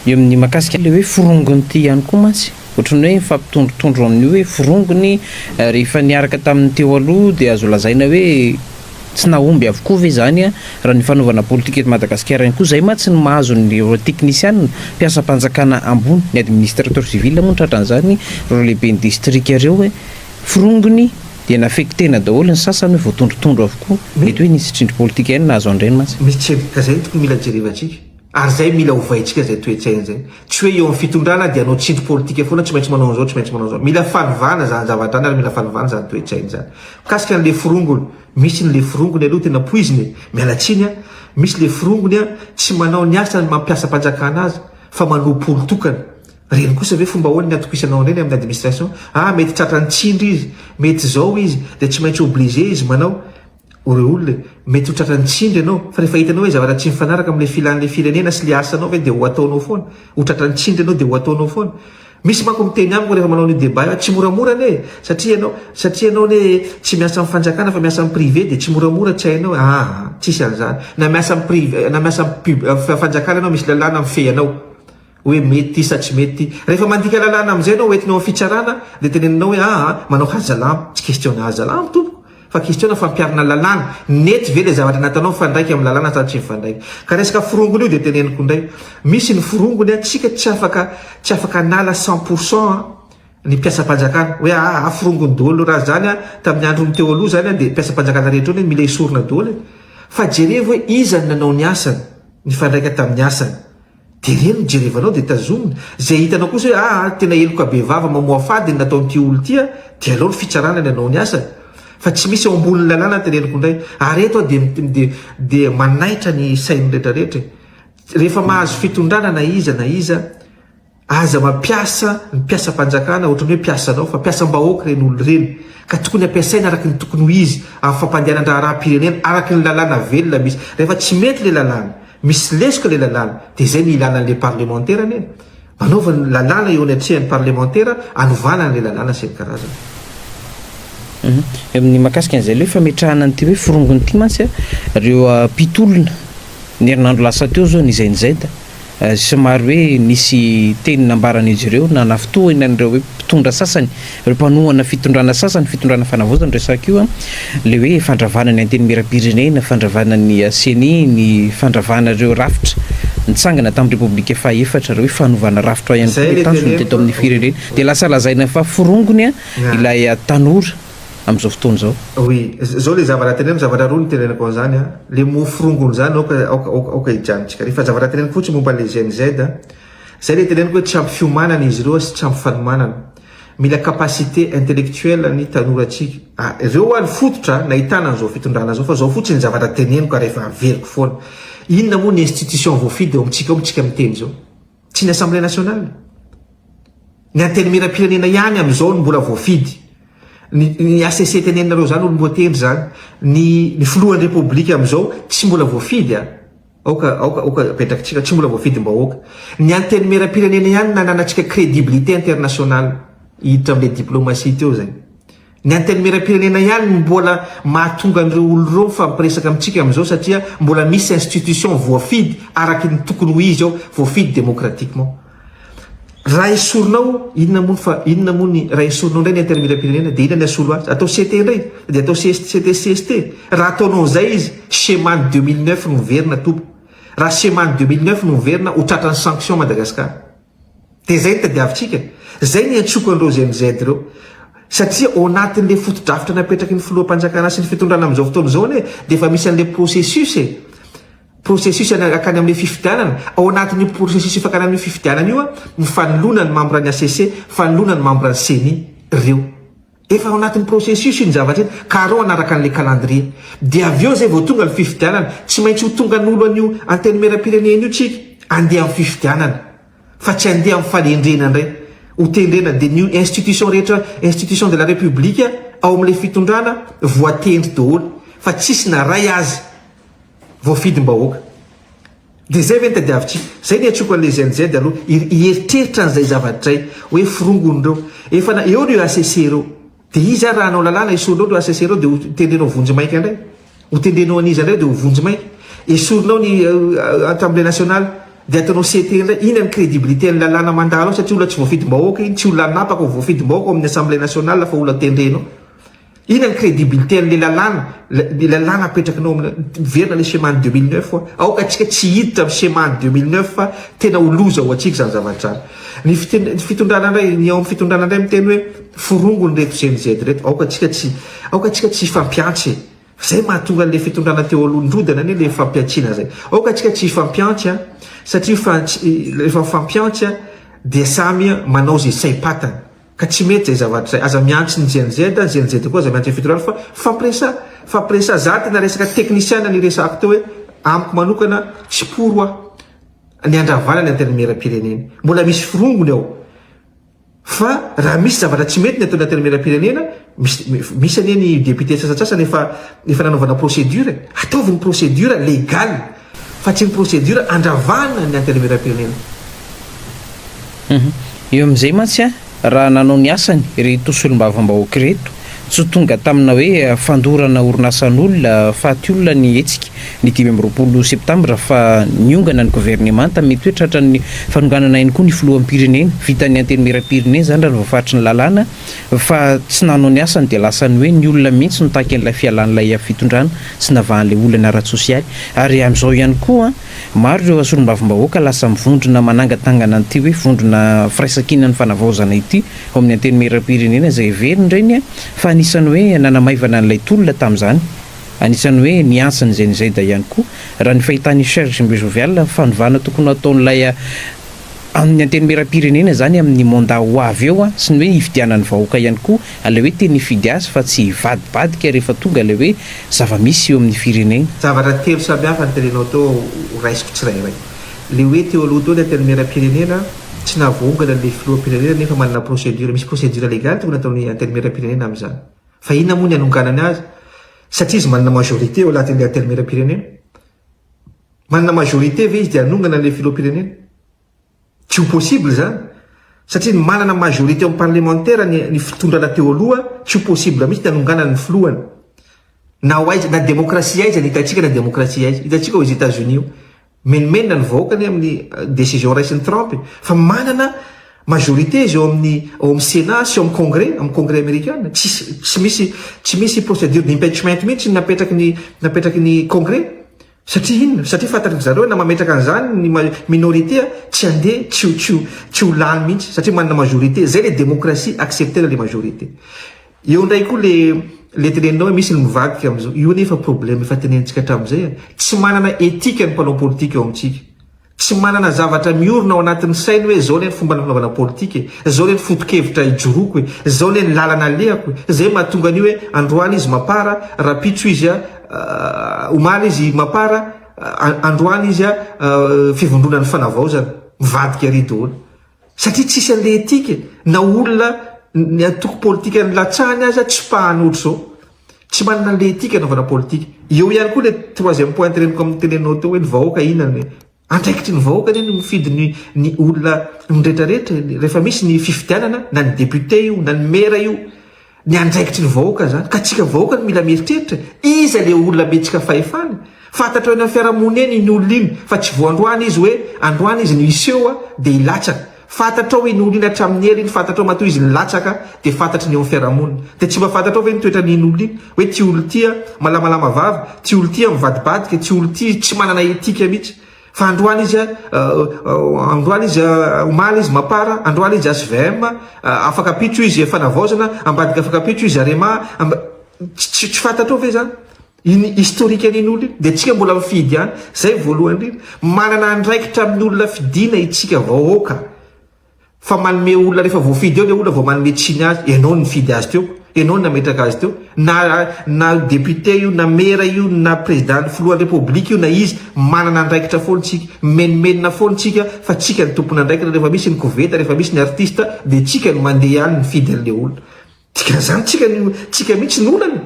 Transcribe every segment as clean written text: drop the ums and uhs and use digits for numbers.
eo amin'ny makasika le hoe forongony ty ihany koa mantsy ohatrany hoe mifampitondrotondro amin'ny hoe forongony rehefa niaraka tamin'ny teo aloha dia azo lazaina hoe tsy nahomby avokoa ve zany a raha ny fanaovana politika eto Madagasikara ihany koa zay ma tsy ny mahazo ny teknisianina mpiasa mpanjakana ambony ny administrateur civil moa tratran'izany reo lehibe ny distrika reo hoe forongony dia nafektena daholo ny sasany hoe voatondrotondro avokoa mety hoe nisy trindry politika ihany nahazo an'ireny mantsy misy tsendrika zay tokony mila jerevantsika ary zay mila hovaintsika zay toetsaina zay tsy hoe eo amin'ny fitondrana dia anao tsindry politika foana tsy maintsy manao an'izao tsy maintsy manao an'izao mila fanovana zany zavatra any ary mila fanovana zany toetsaina zany mikasika n'le forongony misy n'le forongony aloha tena poiziny mialatsiny a misy le forongony a tsy manao ny asa mampiasa mpanjakana azy fa manompo olo tokana reny kosa ve fomba hoany ny atokisanao reny amin'ny administration mety tratrany tsindry izy mety zao izy dia tsy maintsy obligé izy manao ore olona mety ho tratrany tsindry ianao fa rehefa hitanao hoe zavatra tsy mifanaraka amin'le filan'le firenena sy le asanao ve dia ho ataonao foana ho tratrany tsindry ianao dia ho ataonao foana misy manko miteny amiko rehefa manao ny débat tsy moramora ne satria ianao ne tsy miasa amin'ny fanjakana fa miasa amin'ny privé dia tsy moramora tsy hainao tsisy an'izany na miasa amin'ny privé na miasa amin'ny fanjakana ianao misy lalàna amin'ny feanao hoe mety sa tsy mety rehefa mandika lalàna amin'izay anao entinao amin'ny fitsarana dia teneninao hoe manao hazalamo tsy question hazalamo tompo fa question fampiarina lalàna nety ve le zavatra natanao mifandraiky amin'ny lalàna sa tsy mifandraiky ka resaka forongony io dia teneniko indray misy ny forongony atsika tsy afaka nala 100% ny mpiasa-mpanjakana hoe forongony daholo raha zany tamin'ny andro teo aloha zany dia mpiasa-mpanjakana rehetra hoe mila esorina daholo fa jerevo hoe izany nanao ny asany ny fandraika tamin'ny asany dia reny no jerevanao dia tazomina zay hitanao kosa hoe tena eloka be vava mamoa fady ny nataon'ity olo ty dia aleo ny fitsarana ny anao ny asany fa tsy misy eo amboniny lalàna teneniko indray ary eto dia manaitra ny sainy rehetrarehetra rehefa mahazo fitondrana na iza aza mampiasa ny mpiasa-mpanjakana ohatrany hoe mpiasanao fa mpiasam-bahoaka reny olo reny ka tokony ampiasaina araky ny tokony ho izy amin'ny fampandehanan-draha raha-pirenena araky ny lalàna velona misy rehefa tsy mety le lalàna misy lesoka le lalàna dia zay ny ilanan'le parlementaire neny manaovany lalàna eo ny atrehan'ny parlementaire anovana n'le lalàna sy ny karazana amin'ny makasika an'izay le fametrahana n'ity hoe forongony ity mantsy reo mpitolona ny herinandro lasa teo zao nizain'izay da somary hoe nisy teny nambaran'izy ireo na nafitohina n'ireo hoe mpitondra sasany reo mpanohana fitondrana sasany fitondrana fanavozana resaka io le hoe fandravana ny anteny miram-pirenena fandravana ny CENI ny fandravana reo rafitra nitsangana tamin'ny repoblika fahaefatra reo hoe fanovana rafitra ihany koa tanjony teto amin'ny firenena dia lasa lazaina fa forongony ilay tanora amin'izao fotoana zao oui zao le zavatra teneniko zavatra roa ny teneniko an'izany le mo forongony zany aoka hijanontsika rehefa zavatra teneniko fotsiny momba le GNZ zay le teneniko hoe tsy ampy fiomanana izy ireo sy tsy ampy fanomanana mila capacité intellectuelle ny tanoratsika ireo any fototra nahitana an'izao fitondrana zao fa zao fotsiny zavatra teneniko rehefa averiko foana inona moa ny institution voafidy eo amintsika miteny zao tsy ny assemblée nationale ny anteny miram-pirenena ihany amin'izao no mbola voafidy ny ACC tenenareo zany olo mboatendry zany ny filohan'ny repoblika amin'izao tsy mbola voafidy aoka petrakitsika tsy mbola voafidy mbahoaka ny anteny miram-pirenena ihany nananatsika crédibilité internationale hiditra amin'le diplomatie teo zay ny anteny miram-pirenena ihany mbola mahatonga an'ireo olo reo fampiresaka amintsika amin'izao satria mbola misy institution voafidy araky ny tokony ho izy ao voafidy démocratiquement raha esorinao inona moa ny raha esorinao indray ny anteny miram-pirenena dia inona ny asolo azy atao CT indray dia atao CST raha ataonao zay izy schéma 2009 no miverina tompo raha schéma 2009 no miverina ho tratrany sanction Madagasikara dia zay ny tadiavintsika zay ny antsoko an'ireo GNZ reo satria ao anatin'le foto-drafitra napetraky ny filohampanjakana sy ny fitondrana amin'izao fotoana izao dia efa misy an'le processus akany amin'ny fifidianana ao anatin'io processus fakany amin'ny fifidianana io ny fanoloana ny membre ny ACC fanoloana ny membre ny CENI reo efa ao anatin'ny processus iny zavatra iny ka reo anaraka an'le calendrier dia avy eo zay vao tonga ny fifidianana tsy maintsy ho tonga n'olo an'io anteny miram-pirenena io tsika andeha amin'ny fifidianana fa tsy andeha amin'ny falendrena indray ho tendrena dia ny institution rehetra institution de la république ao amin'le fitondrana voatendry daholo fa tsisy na ray azy voafidy mbahoaka dia zay ve ny tadiavintsika zay ny antsoko an'le GNZ aloha hieritreritra an'izay zavatray hoe forongony reo efa eo reo ACC reo dia izy raha anao lalàna esorinao reo ACC reo dia ho tendrenao vonjy maika indray ho tendrenao an'izy indray dia ho vonjy maika esorinao ny assemblée nationale dia ataonao setena ina ny crédibilité ny lalàna mandalo ao satria olona tsy voafidim-bahoaka iny tsy olona napaka voafidim-bahoaka amin'ny assemblée nationale fa olona tendrenao ina ny crédibilité n'le lalàna apetrakanao verina le chemin 2009 aoka atsika tsy hiditra amin'ny chemin 2009 fa tena oloza ho atsika zany zavatrany ny fitondrana ndray ny ao amin'ny fitondrana ndray miteny hoe forongony reto CNZ reto aoka atsika tsy fampiantsy zay mahatonga an'le fitondrana teo alohany-drodana ane le fampiantsiana zay aoka atsika tsy fampiantsy satria rehefa fampiantsy dia samy manao zay saim-patana ka tsy mety zay zavatra zay aza miantsy ny GNZ koa aza miantsy ny fitondrana fa fampiresa za tena resaka teknisiana ny resako teo hoe amiko manokana tsy poro ny andravana ny antenimieram-pirenena mbola misy firongony ao fa raha misy zavatra tsy mety ny atao ny antenimieram-pirenena misy anie ny député sasatsasany efa nanaovana procédure ataovy ny procédure légale fa tsy ny procédure andravana ny antenimieram-pirenena eo amin'izay mantsy raha nanao ny asany ry tosolombavambahoaka reto tsy tonga tamina hoe fandorana orinasan'olona faty olona ny hetsika ny 20 septambra fa niongana ny gouvernemanta mety hoe tratran'ny fanonganana iny koa ny filohampirenena vitan'ny antenimieram-pirenena zany raha ny voafaritry ny lalàna fa tsy nanao ny asany dia lasany hoe ny olona mihitsy notaky an'ilay fialan'ilay fitondrana sy navahan'ilay olona ara-tsosialy ary amin'izao ihany koa maro ireo asolombavambahoaka lasa mivondrona manangatangana an'ity hoe vondrona firaisankina ny fanavaozana ity ao amin'ny antenimieram-pirenena zay veriny ireny fa anisany hoe nanamaivana an'ilay tolona tamin'izany anisany hoe niansany zay da ihany koa raha ny fahitany Serge Mbezovial fanovana tokony ataon'ilay amin'ny antenimieram-pirenena zany amin'ny mandat ho avy eo sy ny hoe hifidianany vahoaka ihany koa ala hoe teny hifidy azy fa tsy vadibadika rehefa tonga le hoe zava-misy eo amin'ny firenena zavatra telo samy hafa ny tenenao teo raisiko tsirairay le hoe teo aloha teo ny antenimieram-pirenena tsy nahavoongana le filoham-pirenena nefa manana procédure misy procédure légale tokony ataon'ny antenimieram-pirenena amin'izany fa inona moa ny anonganany azy satria izy manana majorité eo anatin'le antenimieram-pirenena manana majorité ve izy dia anongana le filoham-pirenena tsy ho possible zany satria manana majorité amin'ny parlementaire ny fitondrana teo aloha tsy ho possible mihitsy ny anongana ny filohany na ho aiza na démocratie aiza ny hitantsika na démocratie aiza hitantsika aux États-Unis io menimenina ny vahoakany amin'ny décision raisiny Trump fa manana majorité izy ao amin'ny Sénat sy ao amin'ny congrès américain tsy misy procédure d'impeachment mihitsy napetraky ny congrès satria fantatry zareo na mametraka an'izany ny minorité tsy andeha tsy ho lany mihitsy satria manana majorité zay le démocratie accepter le majorité eo ndray koa le tenenao misy ny mivadika am'izao io nefa problème efa tenenitsika hatramin'izay tsy manana éthique ny mpanao politique eo amintsika tsy manana zavatra miorina ao anatin'ny sainy hoe zao le ny fomba nanaovana politique zao le ny foto-kevitra ijoroko zao le ny lalana lehako zay mahatonga an'io hoe androany izy mapara rapitso izy omaly izy mapara androany izy fivondrona ny fanavaozana mivadika ary daholo satria tsisy an'le éthique na olona ny atoko politika ny latsahany aza tsy pahan'ohatr' zao tsy manana an'le éthique anaovana politique eo ihany koa le troisième point teneniko amin'ny tenenao teo hoe ny vahoaka inany andraikitry ny vahoaka ny mifidy ny olona nyrehetrarehetra rehefa misy ny fifidianana na ny député io na ny maire io ny andraikitry ny vahoaka zany ka tsika vahoaka ny mila mieritreritra iza le olona metsika fahefany fantatra eo ny fiarahamonina eny ny olona iny fa tsy voandroany izy hoe androany izy ny iseho dia ilatsaka fantatra ao iny olona iny hatramin'ny ela iny fantatra ao matoa izy nilatsaka dia fantatry ny eo amin'ny fiarahamonina dia tsy mahafantatra ao ve nitoetra ny iny olona iny hoe ty olo tia malamalama vavy ty olo tia mivadibadika ty olo tia tsy manana etika mihitsy fa androany izy omaly izy mapara androany izy SVM afaka pitso izy fanavaozana ambadika afaka pitso izy arema tsy fantatra ao ve zany iny historique an'iny olona iny dia tsika mbola mifidy ihany zay voalohany indrindra manana andraikitra amin'ny olona fidiana itsika vahoaka fa manome olona rehefa voafidy eo le olona vao manome tsiny azy ianao ny fidy azy teo ianao ny nametraka azy teo na député io na maire io na président filohan'ny république io na izy manana andraikitra foantsika menimenina foantsika fa tsika ny tompony andraikitra rehefa misy ny koveta rehefa misy ny artiste dia tsika ny mandeha ihany ny fidy an'le olona dikan'izany tsika mihitsy ny olany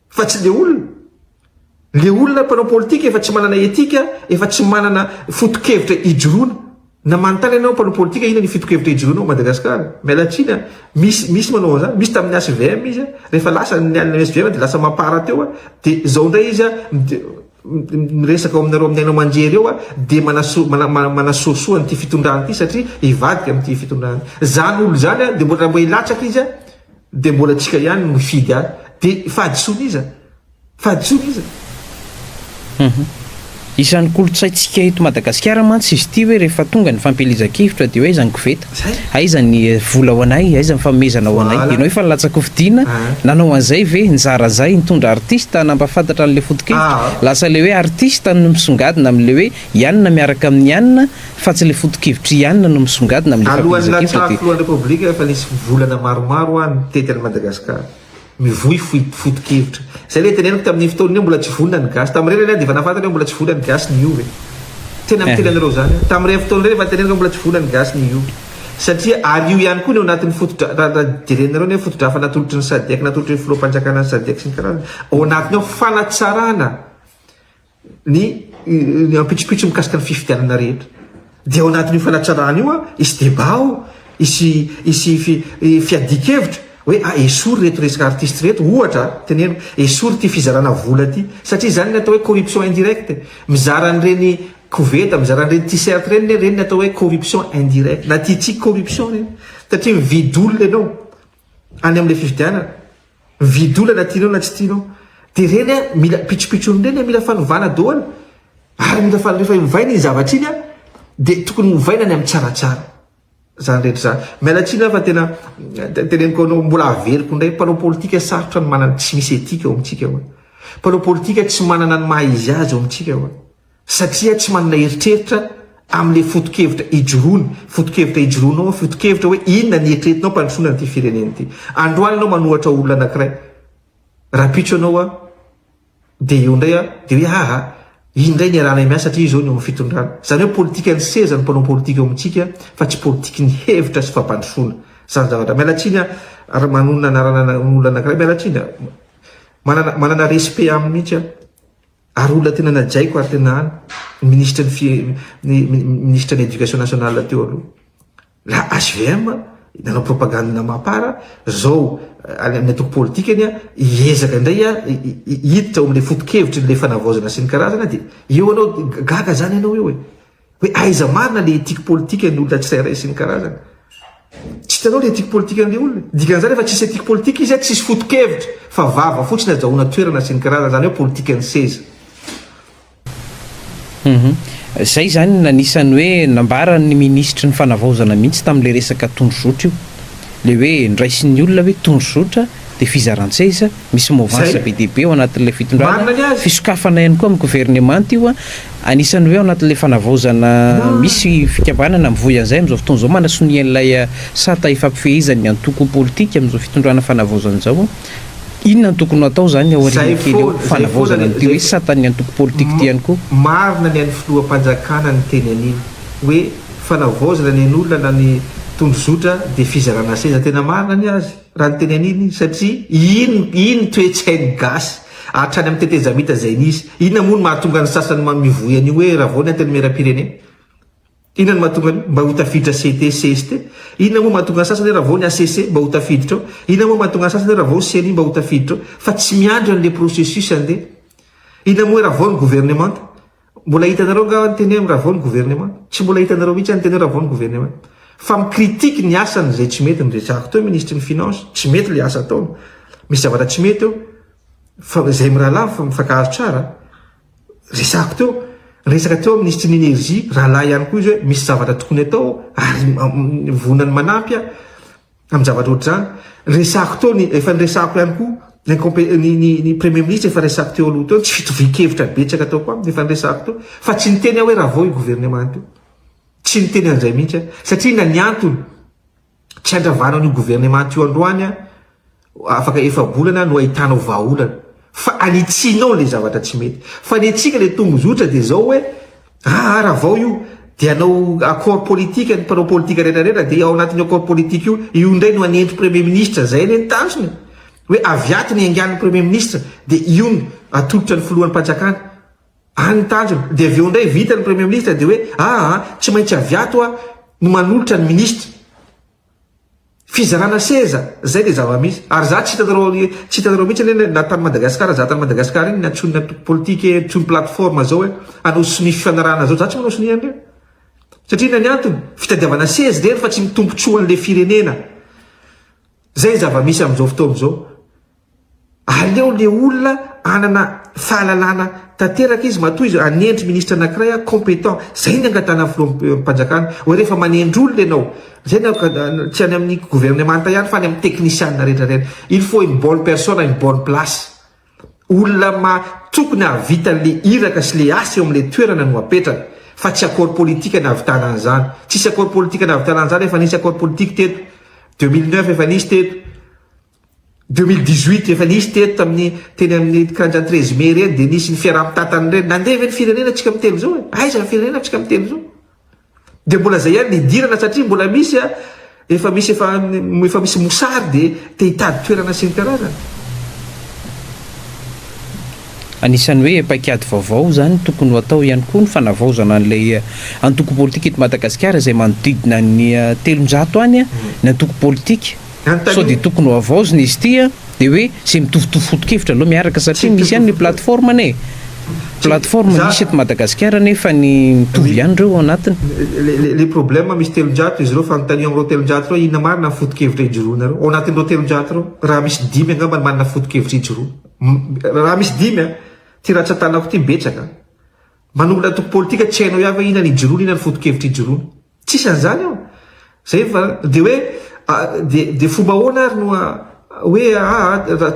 fa tsy le olona mpanao politika efa tsy manana etika efa tsy manana foto-kevitra ijoroana na manontany ianao mpanao politika ina ny fito-kevitra ijoroanao Madagasikara mialatsiny misy manao zany misy tamin'ny SVM izy rehefa lasa ny SVM dia lasa mapara teo dia zao indray izy miresaka ao aminareo amin'nyanao manjery eo a de manasoasoany ty fitondrany ty satria ivadika am'ty fitondrany zany olo zany a de mbola mbo ilatsaka izy a de mbola tsika ihany mifidy a de fahadisoana izy isan'ny kolotsaintsika eto Madagasikara mantsy izy ty hoe rehefa tonga ny fampelizan-kevitra de hoe aiza ny koveta aiza ny vola ho anay aiza ny famezana ho anay ianao efa nilatsaka fidiana nanao an'izay ve nizara zay nitondra artista nampafantatra an'le foto-kevitra lasa le hoe artista no misongadina amin'le hoe ianina miaraka amin'ny ianina fa tsy le foto-kevitra ianina no misongadina amin'le fampelizan-kevitra de alohan'ny repoblika efa nisy volana maromaro a nitety any Madagasikara mivoy foto-kevitra zay le teneniko tamin'ny fotoana io mbola tsy vonona ny gasy tamin'ireny le de efa nafantatra hoe mbola tsy vonona ny gasy ny Iove tena miteny anareo zany tamin'ireny fotoana ireny efa teneniko mbola tsy vonona ny gasy ny Iove satria ary io ihany koa ny ao anatin'ny jerenareo ny fotodrafa natolotry ny Sadek natolotry ny filohampanjakana ny Sadek sy ny karazany ao anatiny ao fanatsarana ny ampitsopitso mikasika ny fifidianana rehetra de ao anatin'io fanatsarana io a isy débat ao isy fiadikevitra hoe esory reto resaka artiste reto ohatra teneno esory ty fizarana vola ty satria zany natao hoe corruption indirecte mizara an'ireny koveta mizara an'ireny t-shirt reny natao hoe corruption indirecte na tiatsika corruption reny satria mividy olona ianao any amin'le fifidianana mividy olona na tianao na tsy tianao de reny a mila pitsopitsony reny a mila fanovana daholo ary mila rehefa mivaina ny zavatra iny a de tokony mivaina ny amin'ny tsaratsara zany rehetra zany mialatsina fa tena teneniko anao mbola averiko indray mpanao politika sarotra ny manana tsy misy etika ao amintsika ao mpanao politika tsy manana ny maha izy azy ao amintsika ao satria tsy manana eritreritra amin'le foto-kevitra ijoroany foto-kevitra ijoroanao foto-kevitra hoe inona ny eritreretinao mpandrosoana nyty fireneny ty androany anao manohatra olona anankiray raha pitso anao a de eo indray a de hoe indray ny arana miasa satria izao ny amin'ny fitondrana zany hoe politika ny seza ny mpanao politika ao amintsika fa tsy politika ny hevitra sy fampandrosoana zany zavatra mialatsiny ary manonona anarana olona anankiray mialatsiny manana respect aminy mihitsy ary olona tena najaiko ary tena any ministre ny éducation nationale teo aloha la HVM nanao propagande mapara zao amin'ny atoko politika iny a iezaka indray a hiditra ao amin'le foto-kevitra le fanavaozana sy ny karazana de eo anao gaga zany ianao eo hoe aiza marina le etika politika ny olona tsirairay sy ny karazana tsy hitanao le etika politika an'le olona dikan'izany efa tsisy etika politika izy a tsisy foto-kevitra fa vava fotsiny azahoana toerana sy ny karazana zany hoe politika ny seza zay zany nanisany hoe nambara ny ministra ny fanavaozana mihitsy tamin'le resaka tondrozotra io le hoe ndraisin'ny olona hoe tondrozotra de fizaran-tseza misy mouvance be dia be ao anatin'le fitondrana fisokafana ihany koa amin'ny gouvernement io a anisany hoe ao anatin'le fanavaozana misy fikambanana mivoy an'izay amin'izao fotoana zao manasonian'ilay sata ifampifehizany ny antoko politika amin'izao fitondrana fanavaozana zao inona ny tokony atao zany ao aoriana kely eo fanavaozana ty hoe satany antoko politika ty ihany koa marina ny an'ny filoham-panjakana ny teny an'iny hoe fanavaozana ny an'olona na ny tondrozotra de fizarana seza tena marina ny azy raha ny teny an'iny satria ino toetsainy gasy atrany amin'ny tetezamita zay nisy inona moa ny mahatonga ny sasany mivoy an'io hoe raha vao ny anteny mera-pirenena inona ny mahatonga mba ho tafiditra CT CST inona moa mahatonga ny sasany raha vao ny ACC mba ho tafiditra ao inona moa mahatonga ny sasany raha vao CNI mba ho tafiditra ao fa tsy miandry an'le processus andeha inona moa raha vao ny gouvernement mbola hitanareo nga nyteny raha vao ny gouvernement tsy mbola hitanareo mihitsy nyteny raha vao ny gouvernement fa mikritike ny asany zay tsy mety miresahako teo ministre ny finance tsy mety le asa ataony misy zavatra tsy mety eo fa zay mirahalahy fa mifakahazo tsara resahako teo resaka teo ministre ny énergie rahalahy ihany koa izy hoe misy zavatra tokony atao ary vonany manampy amin'ny zavatra ohatr' zany resahako teo efa nyresahako ihany koa ny premier ministre efa resahako teo aloha teo tsy fitovikevitra betsaka tao koa efa nyresahako teo fa tsy niteny hoe raha vao i gouvernement teo tsy niteny an'izay mihitsy satria na ny antony tsy andravanao ny gouvernement io androany afaka efa bolana no ahitanao vahaolana fa anitsinao le zavatra tsy mety fa ny atsika le tombozotra de zao hoe raha vao io de anao accord politika ny mpanao politika rehetrarehetra de ao anatin'ny accord politika io indray no anendry premier ministre zay ny tanjony hoe aviaty ny angan'ny premier ministre de io atolotra ny filohan'ny mpanjakana any tanjony de aveo indray vita ny premier ministre de hoe tsy maintsy aviato no manolotra ny ministre fizarana seza zay le zava-misy ary za tsy hitanareo mihitsy le natany madagasikara za tany madagasikara iny natsonina politika tsony plateforme zao hoe anao sony fifanarana zao za tsy manao sony an'ireo satria na ny antony fitadiavana seza reny fa tsy mitombotsoan'le firenena zay zava-misy amin'izao fotoan'izao aleo le olona anana fahalalana tanteraka izy matoa izy anendry ministra anankiray compétent zay ny angatana filoham-panjakana hoe rehefa manendry olona ianao zay tsy any amin'ny gouvernemanta ihany fa any amin'ny technicianna rehetrarehetra il faut une bonne personne une bonne place olona tokony havita le iraka sy le asa eo amin'le toerana no apetraka fa tsy accord politique ny havitana an'izany tsisy accord politique ny havitana an'izany efa nisy accord politique teto 2009 efa nisy teto 2018 efa nisy teto tamin'ny teny amin'ny 13 mai reny dia nisy ny fiaraha-mitatany reny nandeva ny firenena atsika mitelo zao e aiza ny firenena atsika mitelo zao dia mbola zay ihany nidirana satria mbola misy efa misy mosary dia te hitady toerana sy ny karazana anisan'ny hoe paikady vaovao zany tokony ho atao ihany koa ny fanavaozana an'ilay antoko politika eto Madagasikara izay manodidina ny 300 any ny antoko politika sao dia tokony ho avaozina izy ity dia hoe zay mitovitovy foto-kevitra aloha miaraka satria misy ihany ny plateforme ane plateforme misy eto Madagasikara nefa ny mitovy ihany ireo anatiny le problème misy 300 izy ireo fanontania amin'ireo 300 ireo inona marina ny foto-kevitra ijoroana ireo ao anatin'ireo 300 ireo raha misy 5 angamba ny marina foto-kevitra ijoroana raha misy 5 ty raha tsy atanako ty mibetsaka manombola toko politika tsy hainao ihava ina ny ijoroana ina ny foto-kevitra ijoroana tsisy an'izany ao zay fa dia hoe dia fomba ahoana ary no hoe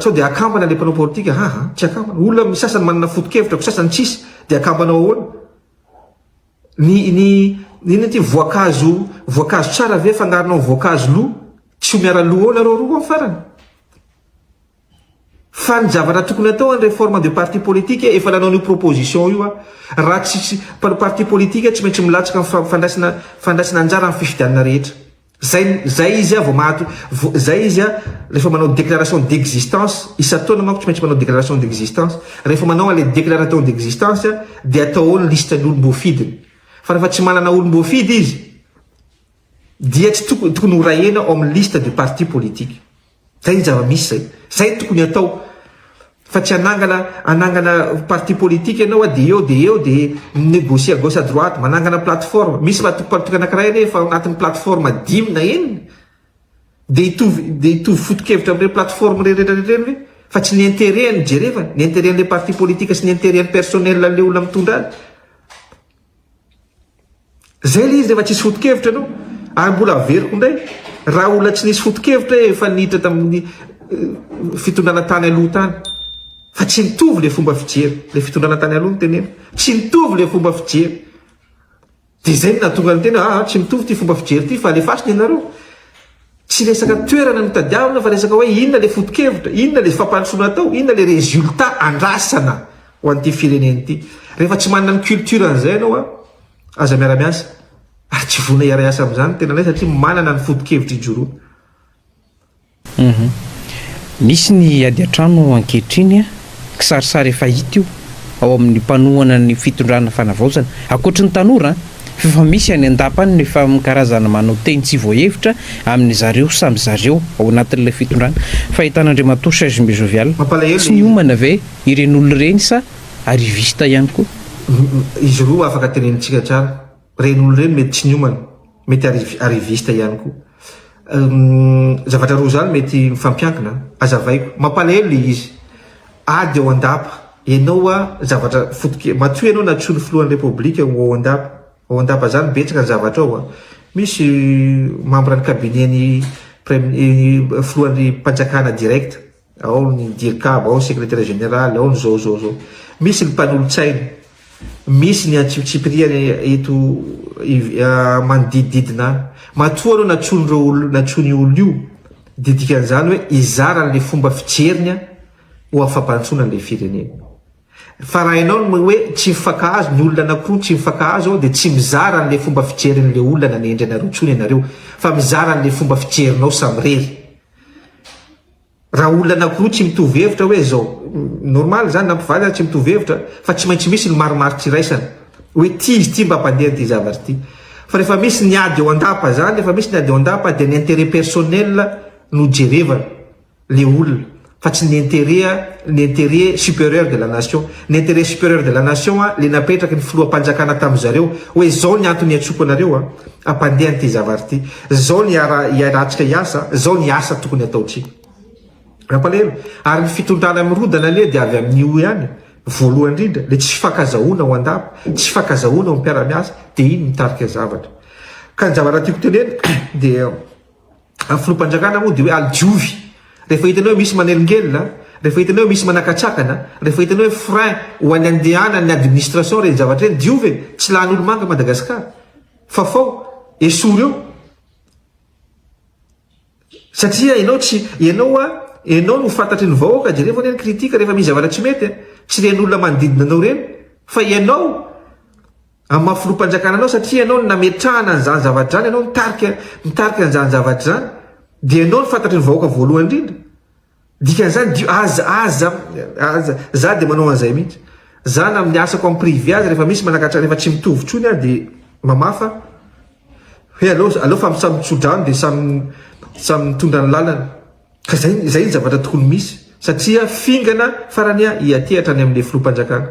sao dia akambana le mpanao politika tsy akambana olona misasany manana foto-kevitra ko sasany tsisy dia akambanao ahoana ny ty voankazo tsara ave fangaronao voankazo loha tsy ho miara loha ahoana reo roa amin'ny farany fa ny zavatra tokony atao ny réforme de parti politique efa nanao ny proposition io raha tsy parti politique tsy maintsy milatsaka fandraisina anjara amin'ny fifidianana rehetra zay izy vao mahato zay izy rehefa manao déclaration d'existence isa-taona manko tsy maintsy manao déclaration d'existence rehefa manao le déclaration d'existence dia atao ao ny liste ny olom-boafidiny fa rehefa tsy manana olom-boafidy izy dia tsy tokony ho rahena ao amin'ny liste du parti politique zay ny zava-misy zay tokony atao fa tsy anangana parti politique ianao dia eo dia négocie à gauche à droite manangana plateforme misy parti anankiray nefa anatin'ny plateforme 10 na enina dia hitovy foto-kevitra amin'ireo plateforme rehetrarehetra fa tsy ny intérêt ny jereva ny intérêt n'le parti politique sy ny intérêt ny personnel an'le olona mitondra azy zay le izy rehefa tsisy foto-kevitra anao ary mbola averiko indray raha olona tsy nisy foto-kevitra efa niditra tamin'ny fitondrana tany aloha tany fa tsy nitovy le fomba fijery le fitondrana tany aloha ny tenena tsy nitovy le fomba fijery dia zay ny natonga ny tena tsy mitovy ty fomba fijery ty fa alefasiny ianareo tsy resaka toerana notadiavina fa resaka hoe inona le foto-kevitra inona le fampandrosoana atao inona le résultat andrasana ho an'ity fireneny ity rehefa tsy manana ny culture an'izay anao aza miara-miasa ary tsy vona iara-iasa amin'izany tena lay satria manana ny foto-kevitra ijoroana misy ny ady an-trano ankehitriny kisarisary efa hita io ao amin'ny mpanohana ny fitondrana fanavaozana akoatra ny tanora fa misy any andapany nefa karazana manao teny tsy voahevitra amin'ny zareo samy zareo ao anatin'ilay fitondrana fahitan'Andriamatoa Serge Mbezovial tsy niomana ve ireny olona reny sa arriviste ihany koa izy roa afaka tenenitsika tsara reny olona reny mety tsy niomana mety arriviste ihany koa zavatra roa zany mety mifampiankina azavaiko mampalahelo le izy ady ao andapa ianao zavatra fotoke matoa ianao natsony filohan'ny repoblika ao andapa zany betsaka ny zavatra ao misy membre ny cabinetny filohan'ny mpanjakana direct ao ny dircab ao ny secrétaire général ao ny zao misy ny mpanolotsaina misy ny antsipitsipriany eto manodidididina matoa anao natsony olo io didikan'izany hoe izaran'le fomba fijeriny ho afampantsona n'le firenena fa raha ianao hoe tsy mifakahazo ny olona anankiroa tsy mifakahazo ao dia tsy mizara n'le fomba fijerin'le olona nanendry anareo tsony ianareo fa mizara n'le fomba fijerinao samy rery raha olona anankiroa tsy mitovy hevitra hoe zao normal zany nampivaly tsy mitovy hevitra fa tsy maintsy misy ny maromaro tsy raisana hoe ty izy ty mba mpandeha ty zavatra ty fa rehefa misy ny ady eo andapa zany rehefa misy ny ady eo andapa dia ny intérêt personnel no jerevana le olona fa tsy ny intérêt supérieur de la nation. Ny intérêt supérieur de la nation le napetraky ny filoham-panjakana tamin'zareo hoe zao ny antony atsoko anareo ampandeha nyty zavatra ty, zao ny iaratsika hiasa, zao ny asa tokony ataotsika rampalahelo. Ary ny fitondrana mirodana le dia avy amin'io ihany voalohany indrindra le tsy fakazahoana ao andapa, tsy fakazahoana ao mpiara-miasa, dia iny mitarika zavatra. Ka ny zavatra tiako teneny dia amin'ny filoham-panjakana moa dia hoe aldiovy. Rehefa hitanao hoe misy manelingelina, rehefa hitanao hoe misy manakatsakana, rehefa hitanao hoe frein ho any andehana ny administration reny zavatra reny, diovy tsy lahan'olo manga Madagasikara fa fao esory eo. Satria ianao no fantatry ny vahoaka dia rehefa ny kritika rehefa misy zavatra tsy mety tsy ren'olona manodidina anao reny fa ianao amin'ny maha-filoham-panjakana anao, satria ianao no nametrahana an'izany zavatra zany, ianao mitarika an'izany zavatra zany, dia ianao no fantatry ny vahoaka voalohany indrindra. Dikan'izany aza za dia manao an'izay mihitsy. Za na amin'ny asako amin'ny privé azy rehefa misy manakatra rehefa tsy mitovy trony dia mamafa hoe aleo fa samy mitsodrano dia samy mitondra ny lalana. Ka zay ny zavatra tokony misy satria fingana farany hiatehatra any amin'le filoham-panjakana.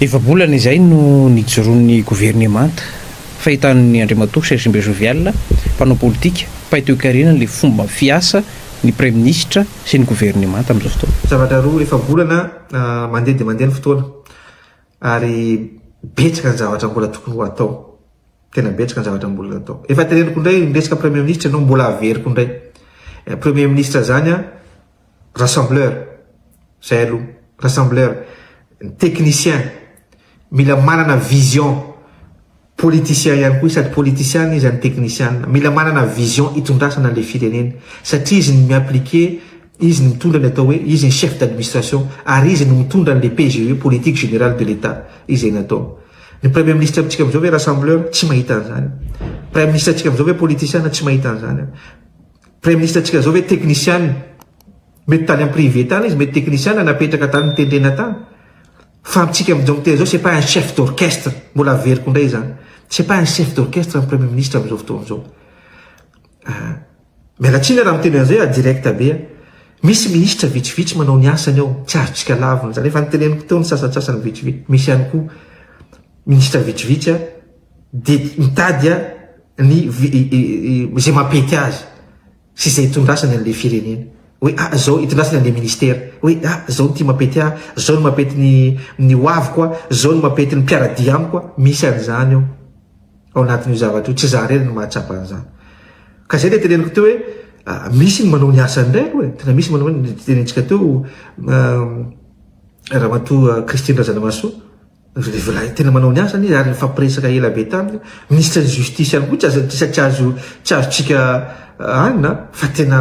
Efa bolana izay no nijoroan'ny gouvernemanta fahitan'ny Andriamatoa Serge Mbezovial, mpanao politika, mpahay-toekarena le fomba fiasa ny premier ministre sy ny gouvernemanta amin'izao fotoana. Zavatra roa efa bolana mandeha dia mandeha ny fotoana ary betsaka ny zavatra mbola tokony ho atao, tena betsaka ny zavatra mbola atao. Efa teneniko indray miresaka premier ministre ianao mbola averiko indray. Premier ministre zany rassembleur, zay aloha rassembleur, technicien, mila manana vision. Politicien ihany koa sady politicien izy any technicien, mila manana vision hitondrasana le firenena satria izy ny miappliquer, izy ny mitondra ny atao hoe izy ny chef d'administration ary izy ny mitondra ny le PGE politique générale de l'État, izy ny atao. Ny premier ministre amintsika amin'izao hoe rassembleur tsy mahita an'izany, premier ministre antsika amin'izao hoe politicien tsy mahita an'izany, premier ministre antsika zao hoe technicien mety tany amin'ny privé tany izy, mety technicien napetraka tany mitendrena tany. Fa amintsika amin'izao miteny zao c'est pas un chef d'orchestre, mbola averiko indray zany, c'est pas un chef d'orchestre premier ministre amin'izao fotoana izao. Mialatsiny raha miteny an'izay direct be, misy ministre vitsivitsy manao ny asany ao, tsy azontsika lavina zany, efa niteneniko teo ny sasatsasany vitsivitsy. Misy ihany koa ministre vitsivitsy dia mitady ny zay mampety azy sy zay hitondrasany an'le firenena. Hoe zao hitondrasany an'le ministère, hoe zao ty mampety zao no mampety ny hoaviko, zao no mampety ny mpiaradia amiko, misy an'izany ao anatin'io zavatra io, tsy za reny no mahatsapa an'izany. Ka zay le teneniko teo hoe misy ny manao ny asany indray aloha, tena misy manao ny tenentsika teo Ramatoa Christine Razanamaso, tena manao ny asany izy ary nifampiresaka ela be taminy. Ministre de justice ihany koa tsy azotsika anina fa tena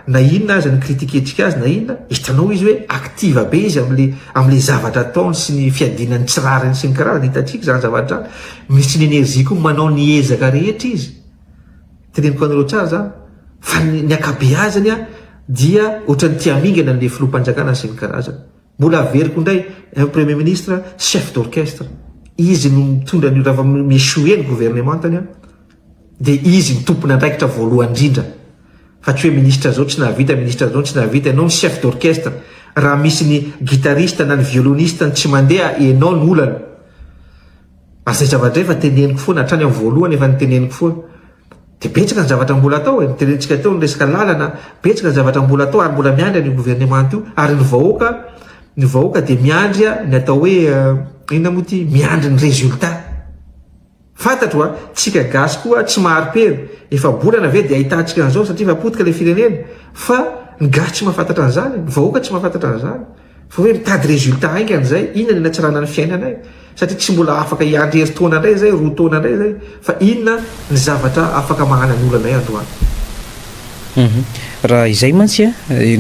na inona azy ny kritiketrika azy na inona, hitanao izy hoe active be izy am'le zavatra ataony sy ny fiadinany tsirariny sy ny karazany, hitatsika zany zavatra. Misy ny énergie koa manao ny ezaka rehetra izy, teneniko anareo tsara zany fa ny akabeazany dia ohatrany tia mingana an'le filoham-panjakana sy ny karazany. Mbola averiko indray premier ministre chef d'orchestre, izy no mitondra ny raha miéchoué ny gouvernementany dia izy ny tompony andraikitra voalohany indrindra, fa tsy hoe ministre zao tsy nahavita, ministre zao tsy nahavita. Ianao ny chef d'orchestre, raha misy ny guitariste na ny violoniste tsy mandeha, ianao ny olana. Azay zavatra efa teneniko foana hatrany amin'ny voalohany, efa niteneniko foana. Dia betsaka ny zavatra mbola atao, nitenentsika teo ny resaka lalana, betsaka ny zavatra mbola atao ary mbola miandry ny gouvernement io, ary ny vahoaka dia miandry ny atao hoe inona moa ty, miandry ny résultat. Fantatro tsika gasy koa tsy mahari-pery, efa bolana ve dia ahitantsika an'izao satria efa potika le firenena, fa ny gasy tsy mahafantatra an'izany, ny vahoaka tsy mahafantatra an'izany, fa hoe mitady résultat haingana zay, inona ny natsarana ny fiainanay, satria tsy mbola afaka hiandry herintaona indray zay, roa taona indray zay, fa inona ny zavatra afaka magnana ny olana androany. Raha izay mantsy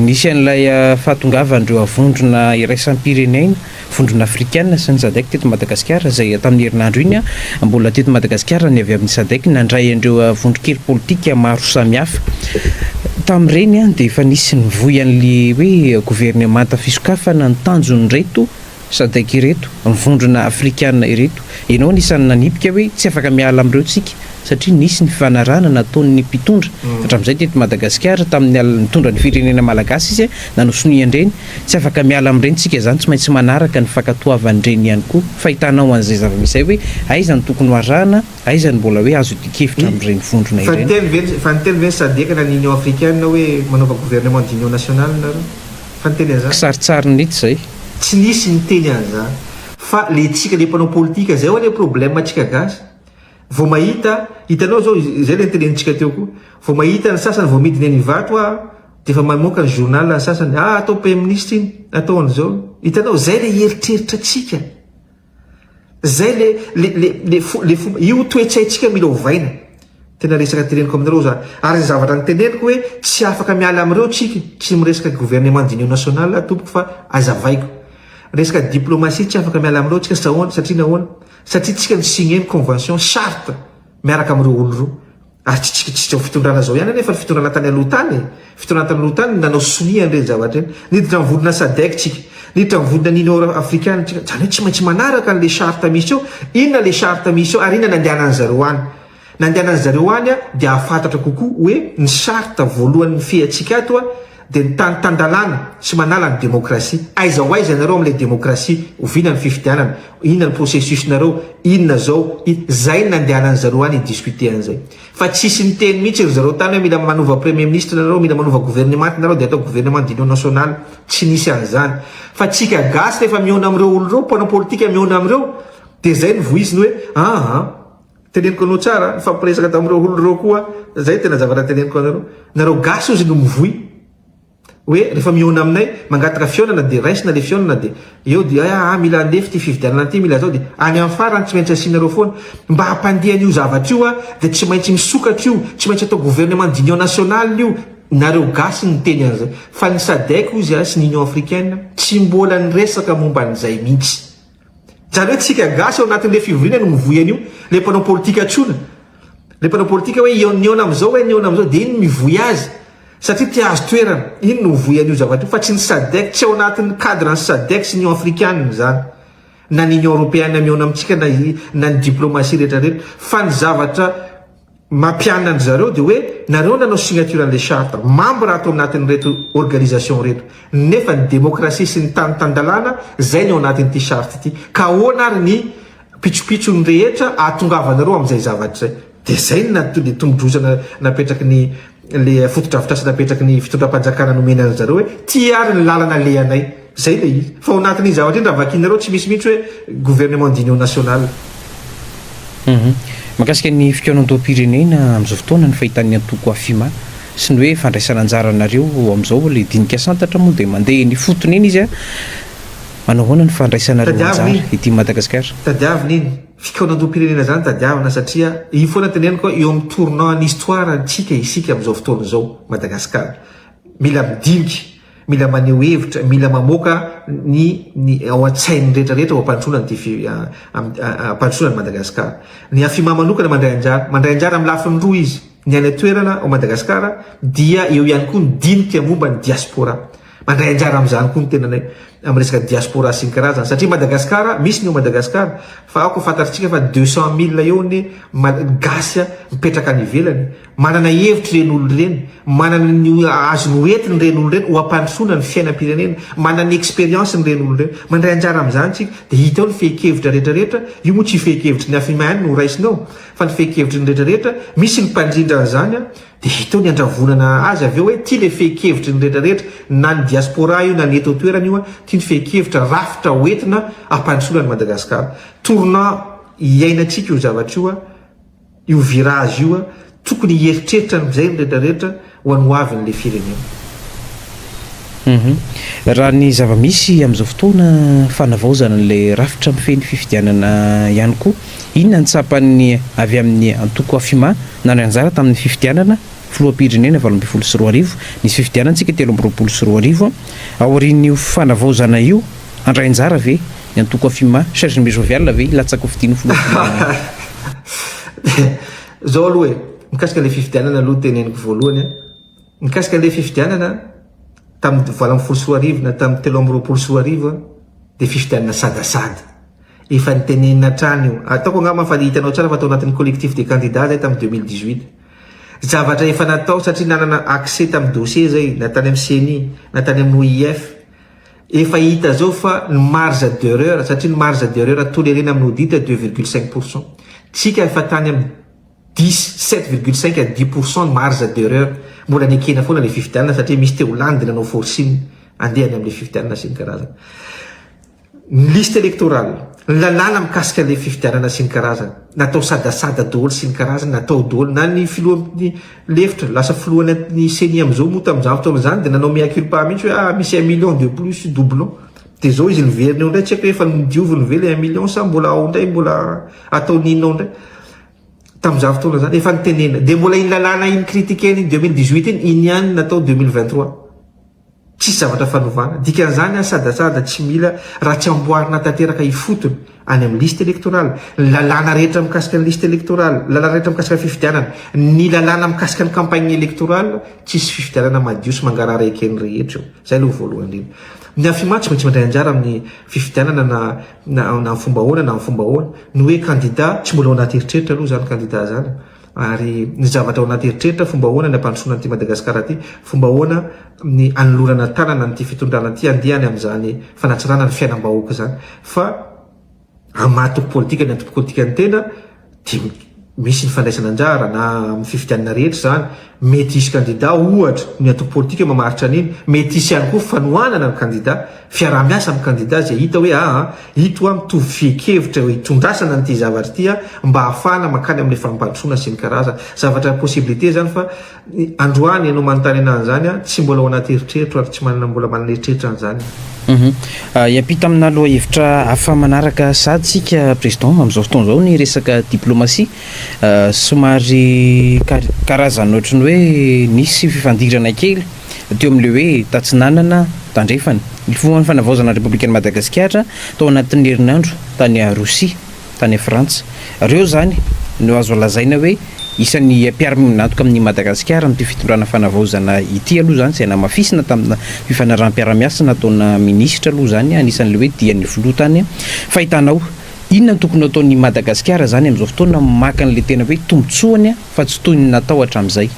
nisy an'ilay fahatongavandreo avondrona iraisam-pirenena, vondrona africaine sy ny SADC teto Madagasikara, izay tamin'ny herinandro iny mbola teto Madagasikara ny avy amin'ny SADC nandray andreo vondron-kely politika maro samihafa. Tamin'ireny dia efa nisy nivoy an'le hoe gouvernemanta fisokafana ny tanjony reto sadek ireto mivondrona afrikana ireto ianao nisany nanipika hoe tsy afaka miala am'ireo tsika satria nisy ny fifanarana nataon'ny mpitondra hatram'izay teto Madagasikara tamin'ny mitondra ny firenena malagasy izy nanosoniandreny tsy afaka miala am'ireny tsika zany tsy maintsy manaraka ny fankatoavan'ireny ihany koa fa hitanao an'izay zava-misy hoe aiza ny tokony hoarahana aiza ny mbola hoe azo dikevitra am'ireny vondrona ireny fa niteny veny sadekana ny union africaine hoe manaova gouvernement d'union nationale nareo fa niteny an'izany kisaritsary nity zay tsy nisy niteny an'izany fa le tsika le mpanao politika zay ho le problème tsika gasy vao mahita hitanao zao zay le nitenenitsika teo koa vao mahita ny sasany vao midiny any vato de efa mamoaka ny journal ny sasany atao premier ministre iny atao an'izao hitanao zay le eritreritra tsika zay io toetsaitsika mila ovaina tena resaka teneniko aminareo za ary zavatra niteneniko hoe tsy afaka miala am'ireo tsika tsy miresaka gouvernement d'union nationale tompoko fa azavaiko resaka diplomatie tsy afaka miala am'ireo tsika satria nahoana satria tsika nysigneny convention charte miaraka am'ireo olo reo ary tsitsika fitondrana zao ihany nefa fitondrana tany aloha tany fitondrana tany aloha tany nanao sonia an'ireny zavatra eny niditra mivodina sadek tsika niditra mivodina ny union africaine tsika zany hoe tsy maintsy manaraka n'le charte misy eo inona le charte misy eo ary inona nandehanany zareo any nandehanany zareo any dia ahafantatra kokoa hoe ny charte voalohan'ny featsika ato dia ny tantandalana sy manala ny démocratie aiza ho aiza nareo am'le démocratie ovina ny fifidianana inona ny processus nareo inona zao zay nandehanany zareo any discuter an'izay fa tsisy ny teny mihitsy ry zareo tany hoe mila manova premier ministre nareo mila manova gouvernement nareo dia atao gouvernement d'union nationale tsy nisy an'izany fa tsika gasy rehefa miona am'ireo olo reo mpanao politika miona am'ireo dia zay ny voiziny hoe teneniko anao tsara fampiresaka tamin'ireo olo reo koa zay tena zavatra teneniko nareo gasy ozy no mivoy hoe rehefa miona aminay mangataka fionana dia raisina le fionana dia eo dia mila andefy ty fividianana ty mila zao dia any amin'ny farany tsy maintsy asianareo foana mba hampandehan'io zavatra io dia tsy maintsy misokatra io tsy maintsy atao gouvernement d'union nationale io nareo gasy ny teny an'izay fa ny sadek ozy sy ny union africaine tsy mbola nyresaka momba an'izay mihitsy zany hoe tsika gasy ao anatin'le fivoriana no mivoy an'io le mpanao politika tsona le mpanao politika hoe niona am'izao hoe niona am'izao dia iny mivoy azy satria ty azo toerana iny no mivoy an'io zavatra io fa tsy ny sadek tsy ao anatin'ny cadre ny sadek sy ny union africaine zany na ny union européenne miona amintsika na ny diplomatie rehetrarehetra fa ny zavatra mampianina ny zareo dia hoe nareo nanao signature an'le charte membre ato anatin'reto organisation reto nefa ny démocratie sy ny tantandalana zay ny ao anatin'ity charte ity ka ahoana ary ny pitsopitsony rehetra ahatongavanareo amin'izay zavatra zay dia zay le tombodrozana napetraky ny le fotodrafitrasa napetraky ny fitondram-panjakana nomena any zareo hoe ty ary ny lalana lehanay zay le izy fa ao anatin'ny zavatra iny raha vakinareo tsy misy mihitsy hoe gouvernement d'union nationale mahakasika ny fikaonantom-pirenena amin'izao fotoana ny fahitan'ny antoko afima sy ny hoe fandraisana anjaranareo amin'izao le dinika santatra moa dia mandeha ny fotony iny izy manao hoana ny fandraisanareo anjara ity Madagasikara tadiavina iny fikaonantom-pirenena zany tadiavina satria io foana teneniko eo amin'ny tournant ny histoire tsika isika amin'izao fotoana zao Madagasikara mila midinika mila maneho hevitra mila mamoaka ny ao an-tsainy rehetrarehetra ho ampandrosoana ty ampandrosoana ny Madagasikara ny afima manokana mandray anjara amin'ny lafiny roa izy ny any atoerana ao Madagasikara dia eo ihany koa ny dinika momba ny diaspora mandray anjara amin'izany koa ny tenanay amin'ny resaka diaspora sy ny karazana satria Madagasikara misy ny ao Madagasikara fa ako fantatritsika fa 200,000 eo ny gasy mipetraka any ivelany manana hevitra ireny olo ireny manana ny azony hoentiny ireny olo ireny ho ampandrosoana ny fiainam-pirenena manana ny expérience ny ireny olo ireny mandray anjara amin'izany tsika dia hita ao ny fehikevitra rehetrarehetra io moa tsy fehikevitry ny afima ihany no raisinao fa ny fehikevitry ny rehetrarehetra misy ny mpandrindra an'izany dia hita ao ny andravonana azy avy eo hoe ty le fehikevitry ny rehetrarehetra na ny diaspora io na ny eto toerana io ty ny fehikevitra rafitra hoentina ampandrosoana ny Madagasikara tournant iainantsika io zavatra io io virage io tokony hieritreritra n'izay ny rehetrarehetra ho anoavin'le firenena raha ny zava-misy amin'izao fotoana fanavaozana n'le rafitra mifeny fifidianana ihany koa inona ny tsapan'ny avy amin'ny antoko afima na ny anjara tamin'ny fifidianana filoham-pirenena 2024 nisy fifidianantsika 2024 aorian'io fanavaozana io andray anjara ve ny antoko afima Serge Mezovial ve latsaka fidiany filoham-pirenena zao aloha mikasika le fifidianana aloha teneniko voalohany mikasika le fifidianana tamin'ny 24 na tamin'ny 13 soarivo dia fifidianana sadasady efa nitenenina trany io ataoko angamba fa hitanao tsara fa atao anatin'ny collectif des candidats zay tamin'ny 2018 zavatra efa natao satria nanana accès tamin'ny dossier zay natany amin'ny CNI natany amin'ny OIF efa hita zao fa ny marge d'erreur satria ny marge d'erreur tolérena amin'ny audit 2,5%. Tsika efa tany amin'ny 7,5 à 10% de marge d'erreur mbola nekena foana le fifidianana satria misy teo landy nanao forcing andehany amin'le fifidianana sy ny karazana. Ny liste électorale lalàna mikasika le fifidianana sy ny karazana natao sadasada daholo sy ny karazana natao daholo na ny filohan'ny lefitra lasa filohan'ny CNI am'izao moa tamin'izany fotoana dia nanao mea-culpa mihitsy hoe misy 1 million de plus doublon dia zao izy niveriny eo indray tsy haiko hoe efa nidioviny ve le 1 million sa mbola ao indray mbola atao ninao indray tamin'izany fotoana zany efa nitenena dia mbola iny lalàna iny critiqueny 2018 iny iny ihany natao 2023 tsisy zavatra fanovana dikan'izany sadasada tsy mila raha tsy amboarina tanteraka ifotony any amin'ny liste électorale lalàna rehetra mikasika ny liste électorale lalàna rehetra mikasika ny fifidianana ny lalàna mikasika ny campagne électorale tsisy fifidianana madio sy mangarara ekeny rehetra io zay aloha voalohany indrindra ny afimany tsy maintsy mandray anjara amin'ny fifidianana na fomba ahoana na fomba ahoana ny hoe candidat tsy mbola ao anaty eritreritra aloha zany candidat zany ary ny zavatra ao anaty eritreritra fomba ahoana ny ampandrosoana ty Madagasikara ty fomba ahoana ny anolorana tanana ny ty fitondrana ty andehany amin'izany fanatsarana ny fiainam-bahoaka zany fa amatoko politika ny antoko politika ny tena dia misy ny fandraisana anjara na amin'ny fifidianana rehetra zany mety isy candidat ohatra ny antoko politika mamaritra an'iny mety isy ihany koa fanohanana ny candidat fiaraha-miasa amin'ny candidat zay hita hoe hito mitovy fiekevitra hoe hitondrasana nyty zavatra ty mba hahafahana makany amin'ny fampandrosoana sy ny karazana zavatra possibilité zany fa androany ianao manontany anazy zany tsy mbola ao anaty eritreritra ary tsy manana mbola manana eritreritra an'izany. Hiampita amina aloha hevitra hafa manaraka sady sika président amin'izao fotoana izao ny resaka diplomasia somary karazana ohatrany hoe nisy fifandirana kely teo amin'le hoe tatsinanana tandrefana ny foan'ny fanavaozana républicaine Madagasikara tao anatin'ny herinandro tany a Rosia tany a Frantsa reo zany no azo lazaina hoe isan'ny mpiara-nantoka amin'ny Madagasikara amin'ity fitondrana fanavaozana ity aloha zany izay namafisina tamina fifanaram-piara-miasa nataona ministra aloha zany anisan'le hoe dian'ny filoha fa hitanao inona tokony ataon'ny Madagasikara zany amin'izao fotoana maka an'le tena hoe tombotsoany fa tsy toy ny natao hatramin'izay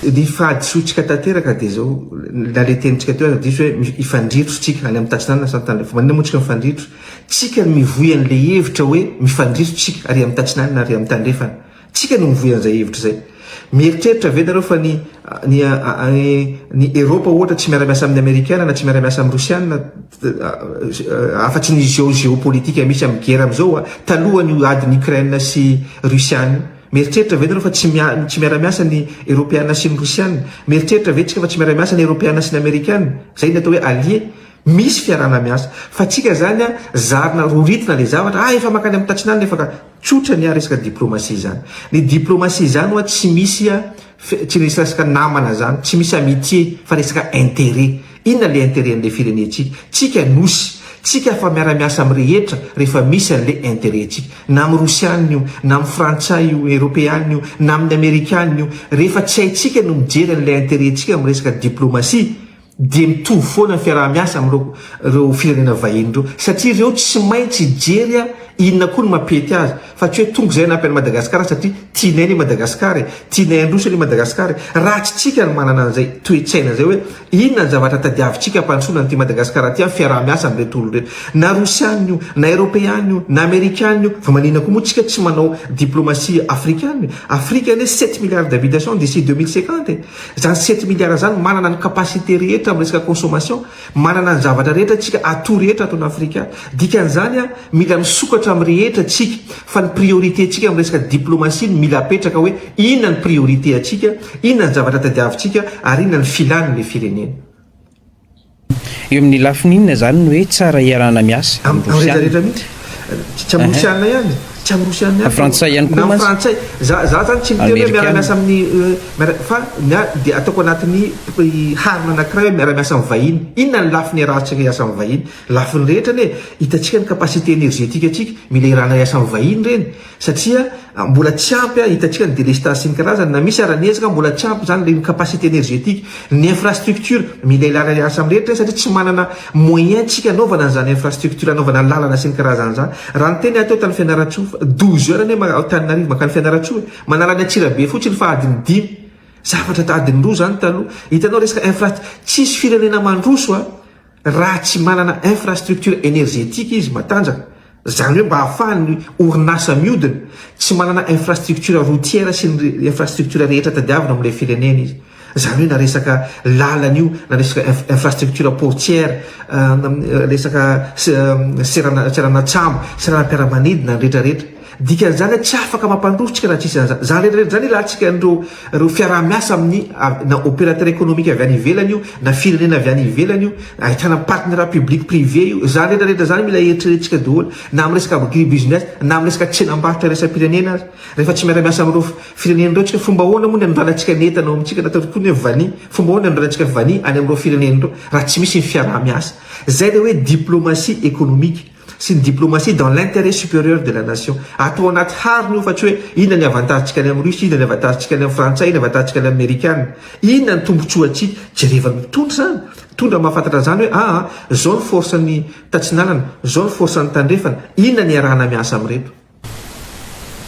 ny fahadisotsika tanteraka dia zao na le tenitsika teo diso hoe ifandritro tsika any amin'ny tatsinanana santany fa manina moa tsika mifandritro tsika mivoy an'le hevitra hoe mifandritro tsika ary amin'ny tatsinanana ary amin'ny tandrefana tsika no mivoy an'izay hevitra zay mieritreritra ve nareo fa ny Eropa ohatra tsy miara-miasa amin'ny Amerikana na tsy miara-miasa amin'ny Rosiana afa-tsy ny géopolitika misy amin'ny guerre amin'izao talohany adiny Ukraine sy Rusiana mieritreritra ve nareo fa tsy miara-miasa ny Europeana sy ny Rosiana mieritreritra ve tsika fa tsy miara-miasa ny Europeana sy ny Amerikana zay natao hoe allié misy fiarana miasa fa tsika zany zarina roritina le zavatra efa makany amin'ny tatsinanana efa ka tsotra ny resaka diplomasia zany ny diplomasia zany tsy misy tsy resaka namana zany tsy misy amitié fa resaka intérêt inona le intérêt an'le firenentsika tsika nosy tsika fa miara-miasa amin'ny rehetra rehefa misy an'le intérêt tsika na amin'ny Rosiana io na amin'ny Frantsay io Europeana io na amin'ny Amerikana io rehefa tsy haitsika no mijery an'le intérêt tsika amin'ny resaka diplomasia dia mitovy foana ny fiaraha-miasa amin'ireo firenena vahiny reo satria ireo tsy maintsy jery inona koa no mampety azy fa tsy hoe tonga izay nampy Madagasikara satria tianay ny Madagasikara tianay androso ny Madagasikara raha tsy tsika no manana an'izay toe-tsaina zay hoe inona ny zavatra tadiavintsika ampandrosoana n'ity Madagasikara ty amin'ny fiaraha-miasa amin'ireo tontolo rehetra na Rosiana io na Europeana io na Amerikana io fa manina koa moa tsika tsy manao diplomatie africaine Afrika ane 7 milliards d'habitations d'ici 2050 zany 7 milliards zany manana ny capacité rehetra amin'ny resaka consommation manana ny zavatra rehetra tsika ato rehetra ataon'ny Afrika dikan'izany mila misokatra amin'ny rehetra tsika fa ny priorité tsika amin'ny resaka diplomatie mila apetraka hoe inona ny priorité atsika inona ny zavatra tadiavintsika ary inona ny filan'ny firenena eo amin'ny lafininona zany no hoe tsara iarana miasa rehetrarehetra mihitsy tsy amin'ny Rosiana ihany tsy amin'ny Rosiana Frantsay ihany koa Frantsay za zany tsy miteny hoe miara-miasa amin'ny fa dia ataoko anatin'ny harina anankiray hoe miara-miasa amin'ny vahiny inona ny lafiny arahantsika hiasa amin'ny vahiny lafiny rehetra ne hitantsika ny capacité énergétique atsika mila irana hiasa amin'ny vahiny reny satria mbola tsy ampy hitantsika ny délestage sy ny karazany na misy araniezaka mbola tsy ampy zany le capacité énergétique ny infrastructure mila ilana asa amrehetra satria tsy manana moyen tsika anaovana an'izany infrastructure anaovana lalana sy ny karazany zany raha ny teny atao tany Fianaratsoa 12 heures ane Tananarivo makany Fianaratsoa manalany Antsirabe fotsiny fa adiny 5 zavatra adiny 2 zany taloha hitanao resaka tsisy firenena mandroso raha tsy manana infrastructure énergétique izy matanjaka zany hoe mba ahafahany orinasa miodina tsy manana infrastructure routière sy ny infrastructure rehetra tadiavina amin'ilay firenena izy zany hoe na resaka lalana io na resaka infrastructure portière resaka seranatsambo seranam-piaramanidina ny rehetrarehetra dikan'izany tsy afaka mampandrosotsika raha tsisy an'izany zany rehetrarehetra zany ilahntsika reo fiaraha-miasa amin'ny na opérateur économique avy any ivelany io na firenena avy any ivelany io ahitana partenariat public privé io zany rehetrarehetra zany mila eritreretintsika daholo na amin'ny resaka agri business na amin'ny resaka tsenam-barotra resa-pirenena azy rehefa tsy miara-miasa amin'ireo firenenareo tsika fomba ahoana moa ny andralantsika netana ao amintsika natao tokoa ny hoe vani fomba ahoana ny andralantsika vani any amin'ireo firenenareo raha tsy misy ny fiaraha-miasa zay le hoe diplomatie économique sy ny diplomatie dans l'intérêt supérieur de la nation atao anaty hariny io fa tsy hoe inona ny avantagentsika any amin'ny Russie, inona ny avantagentsika any amin'ny Frantsay, inona ny avantagentsika any amin'ny Amerikana, inona ny tombontsoa atsika jerevana mitondra zany tondra mahafantatra zany hoe zao ny force ny tatsinalana zao ny force ny tandrefana inona ny arahana miasa amin'reto.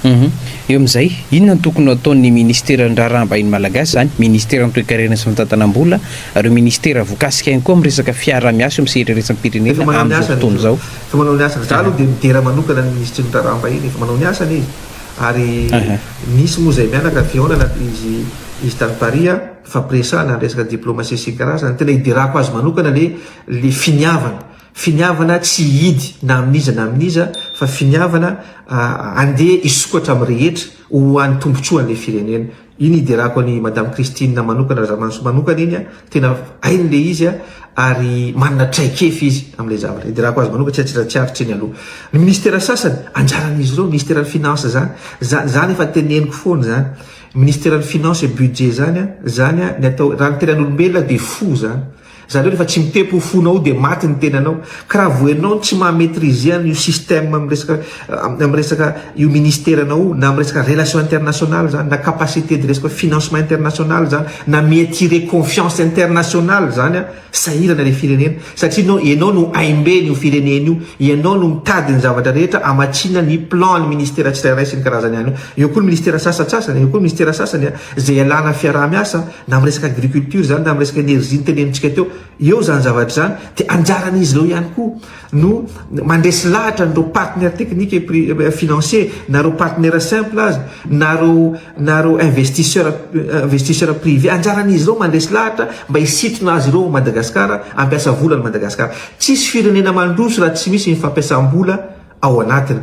Eo amin'izay inona ny tokony ataon'ny ministera ny raharaha mbahiny malagasy zany ministera ny toe-karena sy fitantanam-bola ary ministera voakasika ihany koa amin'ny resaka fiaraha-miasa eo amin'ny sehetraresan'ny pirenena amin'izao fotoana izao efa manao ny asany za aloha dia midera manokana ny ministra ny raharaha mbahiny efa manao ny asany izy ary nisy moa zay mianaka fihaonana izy tany Paris fampiresahana ny resaka diplomatie sy karazany tena hiderako azy manokana le finiavana tsy hidy na amin'iza na amin'iza fa finiavana andeha isokatra amin'ny rehetra ho an'ny tombotsoan'ilay firenena iny hiderako any madame Christine manokana Razamanso manokana iny tena hainy le izy ary manana traikefy izy amin'ilay zavatra hiderako azy manokana tsy atsiratsiaritra iny aloha ny ministera sasany anjaran'izy ireo ministera ny finance zany efa teneniko foana zany ministera ny finance et budget zany ny atao raha ny tenan'olombelona dia fo zany zany hoe rehefa tsy mitempo fonao dia maty ny tenanao ka raha voenao tsy mahamétrise io système amin'ny resaka io ministeranao na amin'ny resaka relation internationale zany na capacité de resaka financement international zany na mi-attirer confiance internationale zany sahirana le firenena satria ianao no aimbeny io firenena io ianao no mitady ny zavatra rehetra amatsina ny plan ny ministera tsirairay sy ny karazany any eo koa ny ministera sasasasany eo koa ny ministera sasany zay alana fiaraha-miasa na amin'ny resaka agriculture zany na amin'ny resaka énergie ny tenenitsika teo eo zany zavatra zany dia anjaran'izy ireo ihany koa no mandresy lahatra nyreo partenaire technique et financier na reo partenaire simple azy na reo investisseur privé anjaran'izy ireo mandresy lahatra mba hisitona azy ireo Madagasikara ampiasa vola ny Madagasikara tsisy firenena mandroso raha tsy misy ny fampiasam-bola ao anatiny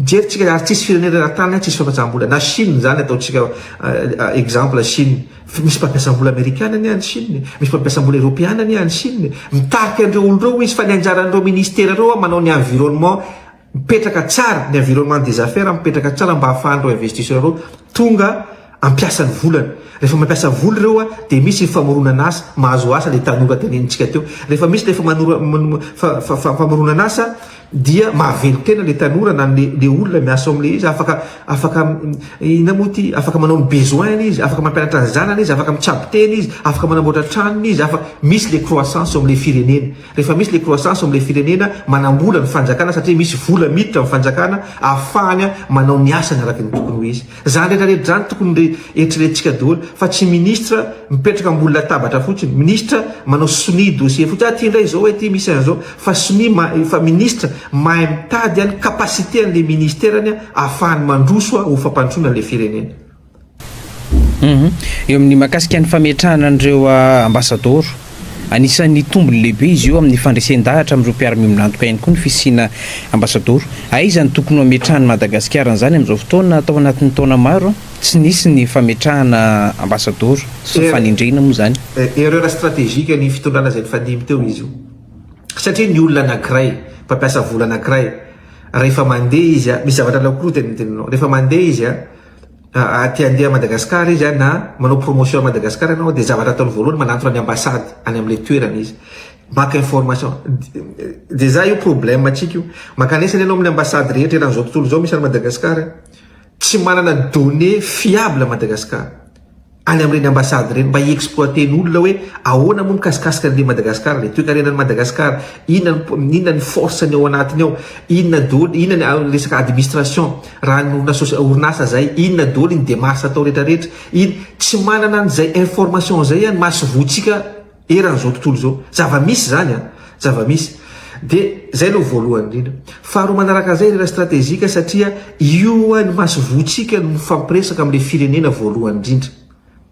jeritsika ary tsisy firenena ratany tsisy fampiasam-bola na Chine zany ataotsika exemple Chine misy mpampiasam-bola amerikana ny any Chine misy mpampiasam-bola européana ny any Chine mitarika an'ireo oloreo izy fa ny anjaran'ireo ministera ireo manao ny environnement mipetraka tsara ny environnement des affaires mipetraka tsara mba ahafahan'ireo investisseur ireo tonga ampiasa ny volana rehefa mampiasa vola ireo dia misy ny famoronana asa mahazo asa le tanora tenenitsika teo rehefa misy le famoronana asa dia mahavelo tena le tanora na le olona miasa am'le izy afaka inamoty afaka manao ny besoin izy afaka mampianatra ny zanany izy afaka mitsaboteny izy afaka manamboatra tranony izy afaka misy le croissance am'le firenena rehefa misy le croissance am'le firenena manambola ny fanjakana satria misy vola miditra amin'ny fanjakana ahafahany manao ny asany araky ny tokony ho izy zany rehetrarehetra zany tokony eritreretintsika daholo fa tsy ministra mipetraka ambony latabatra fotsiny ministra manao soni dossier fotsiny ty indray zao ty misy an'izao fa soni fa ministra mahay mitady any capacité an'le ministerany ahafahany mandroso ho fampandrosoana an'le firenena. Eo amin'ny mahakasika ny fametrahana an'ireo ambassador anisan'ny tombony lehibe izy io amin'ny fandresen-dahatra amin'ireo mpiara-miombonantoka ihany koa ny fisiana ambassador aiza ny tokony hametrahany Madagasikara an'izany amin'izao fotoana atao anatin'ny taona maro tsy nisy ny fametrahana ambassador sy fanindrena moa zany erreur stratégique ny fitondrana zay fandimy teo izy io satria ny olona anankiray mpampiasa vola anankiray rehefa mandeha izy misy zavatra laokoro teninao rehefa mandeha izy ty andeha Madagasikara izy na manao promotion Madagasikara anao dia zavatra ataony voalohany manantona ny ambassady any amin'ilay toerana izy maka information dia za io problème atsika io makanesany ianao amin'ny ambassady rehetra eran'izao tontolo zao misy any Madagasikara tsy manana donné fiable Madagascar any amin'ireny ambassady reny mba exploiter olona hoe ahoana moa mikasikasika an'le Madagasikara le toekarenan'ny Madagasikara, inona ny force-ny ao anatiny ao, inona ny resaka administration raha ny orinasa zay, inona dôly ny démarche atao rehetrarehetra, tsy manana an'izay information zay any mahasovotsika eran'izao tontolo zao. Zava-misy zany zava-misy. De zay aloha voalohany indrindra. Faharoa manaraka zay rera stratégique satria io ny mahasovotsika no mifampiresaka amin'le firenena voalohany indrindra.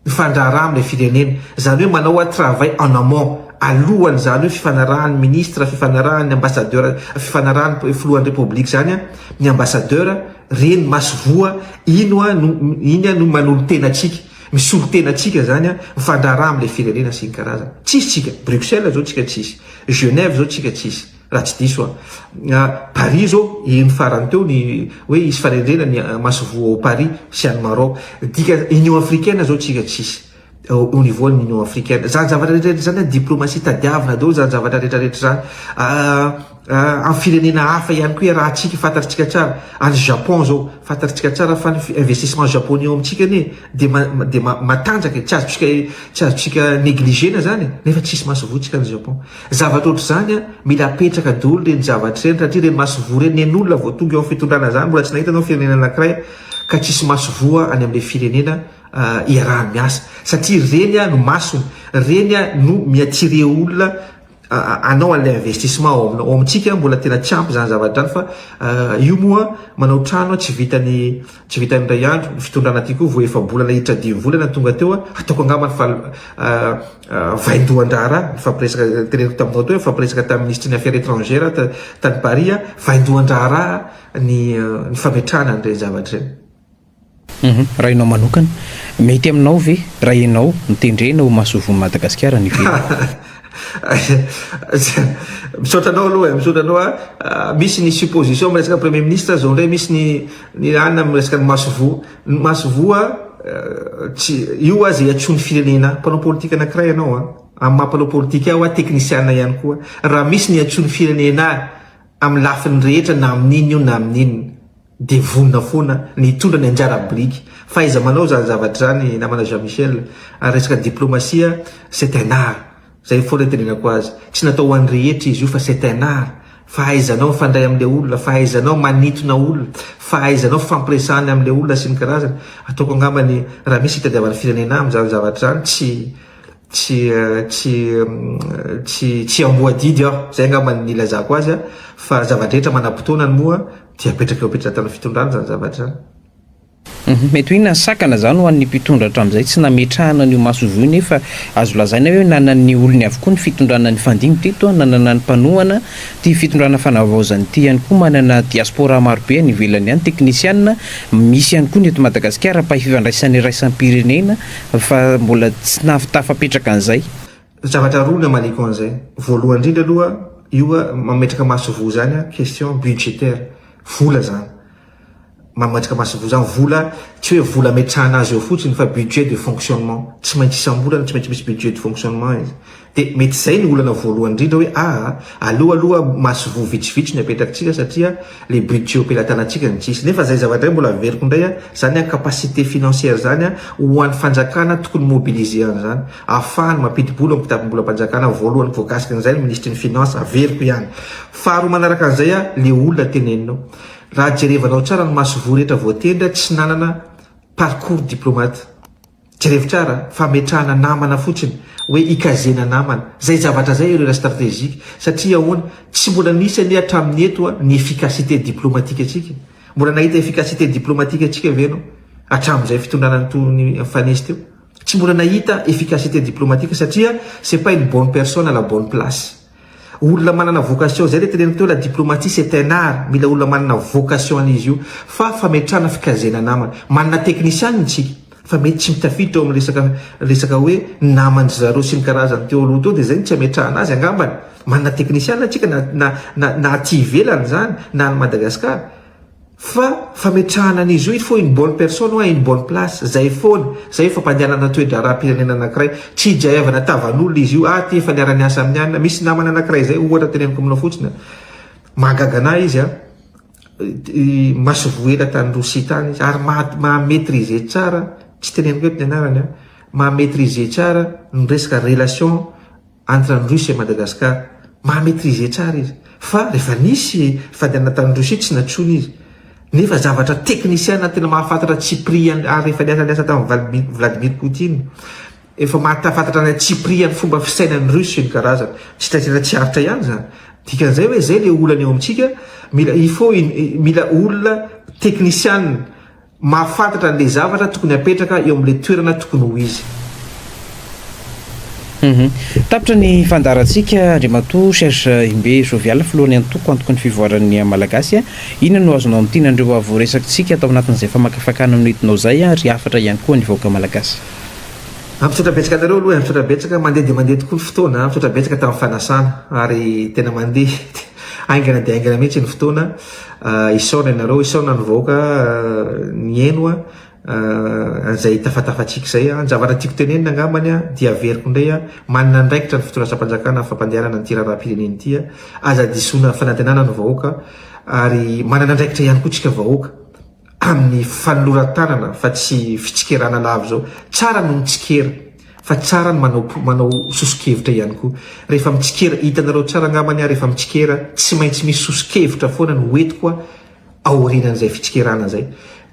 Mifandrara amin'le firenena, zany hoe manao travail en amont, alohan'ny zany hoe fifanarahan'ny ministre, fifanarahan'ny ambassadeur, fifanarahan'ny filohan'ny république zany ny ambassadeur reny masovoa iny no manolo tenatsika, misolo tenatsika zany mifandrara amin'le firenena sy ny karazana. Tsisy tsika Bruxelles zao tsika tsisy, Genève zao tsika tsisy, raha tsy diso Paris zao iny farany teo ny hoe isy farendrana ny masovoa au Paris sy any Maroc. Dika Union africaine zao tsika tsisy au niveau de l'Union africaine. Zany zavatra rehetrarehetra zany diplomatie tadiavina daholo zany zavatra rehetrarehetra zany. Amin'ny firenena hafa ihany koa raha tsika fantatritsika tsara. Any Japon zao fantatritsika tsara fa investissement japonais amintsika de matanjaka, tsy azotsika négligena zany nefa tsisy masovotsika ny Japon. Zavatra ohatry zany mila apetraka daholo reny zavatra reny satria reny masovoa reny nen'olona vao tonga eo amin'ny fitondrana zany mbola tsy nahita anao firenena anankiray ka tsisy masovoa any amin'le firenena iarahany miasa satria reny no masony, reny no miatire olona anao an'le investissement ao amintsika mbola tena tsy ampy zany zavatra zany fa io moa manao trano tsy vitany ray andro ny fitondrana ty koa vo efa bolana hiditra 10 volana tonga teo ataoko angambany fa vaindohan-draharaha mifampiresaka teneniko taminao teo mifampiresaka tamin'ny ministre ny affaires étrangères tany Paris vaindohan-draharaha ny fametrahana an'ireny zavatra reny. Raha ianao manokana mety aminao ve raha ianao mitendrena ho mahasovo Madagasikara ny misotranao aloha misy ny supposition miresaka premier ministre zao ndray misy ny anina miresaka ny masovoa io zay atsony firenena mpanao politika anankiray ianao amin'ny mampanao politika ao technicien ihany koa raha misy ny atsony firenena amin'ny lafiny rehetra na amin'iny io na amin'iny de vonona foana ny tondra ny anjara briky fa iza manao zany zavatra zany namana Jean Michel resaka diplomatia c'est un art zay foana tenenako azy tsy natao hoan'ny rehetra izy io fa c'est un art fahaizanao mifandray amin'le olona, fahaizanao manitona olona, fahaizanao fampiresahany amin'le olona sy ny karazany. Ataoko angambany raha misy hitadiavana firenena amin'ny zany zavatra zany tsy amboadidy aho zay angambany ny ilazako azy fa zavatra rehetra manam-potoanany moa dia apetraka tany fitondrana zany zavatra zany. Mety hoe nasakana zany ho an'ny mpitondra hatramin'izay tsy nametrahana ny masovoa nefa azo lazaina hoe nanan'ny olony avokoa ny fitondrana ny fandimby teto nanana ny mpanohana ty fitondrana fanavaozany ty ihany koa manana diaspora marobe any ivelany any technicianina misy ihany koa ny eto Madagasikara mpahifandraisan'ny raisam-pirenena fa mbola tsy nafitafapetraka an'izay. Zavatra roa ny amaliko an'izay voalohany indrindra aloha io mametraka masovoa zany question budgétaire vola zany mametraka masovoa zany vola tsy hoe vola metrahana azy eo fotsiny fa budget de fonctionnement tsy maintsy isam-bolana tsy maintsy misy budget de fonctionnement izy de mety zay ny olana voalohany indrindra hoe aloha masovoa vitsivitsy ny apetrakintsika satria le budget operatanantsika ny tsisy nefa zay zavatra mbola veriko indray zany capacité financière zany ho an'ny fanjakana tokony mobiliser zany ahafahany mampidi-bola mpitapim-bola mpanjakana voalohany voakasika an'izay ny ministre ny finance averiko ihany. Faharoa manaraka an'izay le olona teneninao raha jerevanao tsara ny masovoa rehetra voatendra tsy nanana parcours diplomate jerevy tsara fametrahana namana fotsiny hoe ikazena namana zay zavatra zay ireo stratégique satria ahoana tsy mbola nisy any hatramin'ny eto ny efficacité diplomatique atsika mbola nahita efficacité diplomatique atsika venao hatramin'izay fitondrana ny fanesy teo tsy mbola nahita efficacité diplomatique satria c'est pas une bonne personne à la bonne place. Olona manana vocation zay le teneniko teo la diplomatie c'est un art mila olona manana vocation an'izy io fa fametrahana fikazena namana manana technicien tsika fa mety tsy mitafiditra ao amin'ny resaka hoe namany zareo sy ny karazany teo aloha teo de zay tsy ametrahana azy angambany manana technicien atsika na aty ivelany zany na any Madagasikara fa fametrahana an'izy io il faut une bonne personne ou une bonne place zay foana zay fampandehanana toedra raha-pirenena anankiray tsy hijaevana tavan'olona izy io ty efa niara niasa amin'ny anina misy namana anankiray zay ohatra teneniko aminao fotsiny mahagaga anahy izy masovoela tany Rosia tany izy ary mahametrize tsara tsy teneniko eto ny anarany a mahametrize tsara ny resaka relation entre ny Rusia et Madagascar mahametrize tsara izy fa rehefa nisy fadiana tany Rosia tsy natsony izy nefa zavatra teknisiana tena mahafantatra Tsipria ary rehefa liasaliasa tamin'ny Vladimir Poutine efa mahafantatra ny Tsipria ny fomba fisainan'ny Rusia ny karazana tsy taitsina tsy aritra ihany zany dikan'izay hoe zay le olana eo amintsika mila olona teknisiana mahafantatra n'le zavatra tokony apetraka eo amin'le toerana tokony ho izy. Tapitra ny fandarantsika Andriamatoa Serge Imbe Jovial filohan'ny antoko antoko ny fivoaran'ny malagasy inona no azonao amin'ity nandreo avoresakitsika atao anatin'izay famakafakana amin'n'hitinao zay ry hafatra ihany koa ny vahoaka malagasy. Ampisotra betsaka anareo aloha ampisotra betsaka mandeha dia mandeha tokoa ny fotoana ampisotra betsaka tamin'ny fanasana ary tena mandeha aingana dia aingana mihitsy ny fotoana isaona ianareo isaona ny vahoaka ny enoa zay tafatafatsika zay ny zavatra tiako tenenina angambany dia averiko indray manana ndraikitra ny fotoana sampanjakana fampandehanana ny tiraraha-pireneny ity aza disoina fanantenana ny vahoaka ary manana ndraikitra ihany koa tsika vahoaka amin'ny fanoloran-tanana fa tsy fitsikerana lavo zao tsara no mitsikera fa tsara ny manao soso-kevitra ihany koa rehefa mitsikera hitanareo tsara angambany rehefa mitsikera tsy maintsy misy soso-kevitra foana ny hoetikoa aorinan'izay fitsikerana zay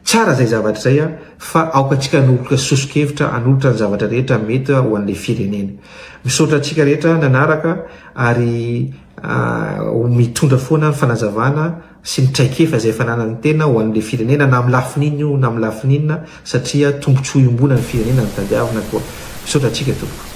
tsara zay zavatra zay fa aoka atsika anolotra soso-kevitra anolotra ny zavatra rehetra mety ho an'le firenena misaotra atsika rehetra nanaraka ary mitondra foana ny fanazavana sy ny traikefa zay fananany tena ho an'le firenena na amin'ny lafinina io na amin'ny lafininna satria tombontsoa iombona ny firenena ny tadiavina koa misaotra atsika tompoko.